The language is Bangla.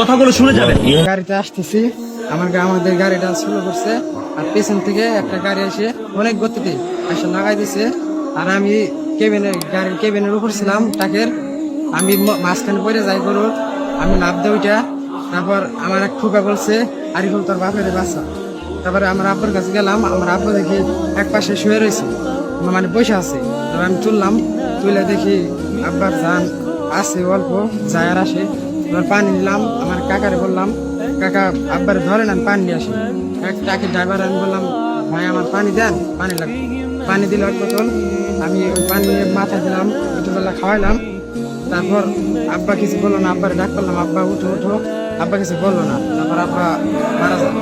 কথাগুলো শুনে যাবেন। গাড়িতে আসতেছি, আমাদের গাড়িটা স্লো করছে, আর পেছন থেকে একটা গাড়ি এসে অনেক গতিতে এসে লাগাই দিছে। আর আমি গাড়ির কেবিনের উপর ছিলাম ট্রাকের, আমি মাঝখানে পড়ে যাই গরুর, আমি লাফ দেই ওইটা। তারপর আমার এক ফুপা বলছে, আরিফুল তোর বাপের বাচ্চা। তারপরে আমার আব্বুর কাছে গেলাম, আমার আব্বু দেখি এক পাশে শুয়ে রয়েছে, মানে বসে আছে। তারপর আমি তুললাম, তুলে দেখি আব্বার জান আছে অল্প, যায় আর আসে। এবার পানি নিলাম, আমার কাকারে বললাম, কাকা আব্বারে ধরেন আমি পানি নিয়ে আসি। এক টাকি ড্রাইভার আমি বললাম, ভাই আমার পানি দেন, পানি লাগবে। পানি দিল এক বোতল, আমি ওই পানি নিয়ে মাথায় দিলাম, দুটোবেলা খাওয়াইলাম। তারপর আব্বা কিছু বললো না, আব্বারে ডাক করলাম, আব্বা উঠো উঠো, আব্বা কিছু বললো না। তারপর আব্বা মারা যায়।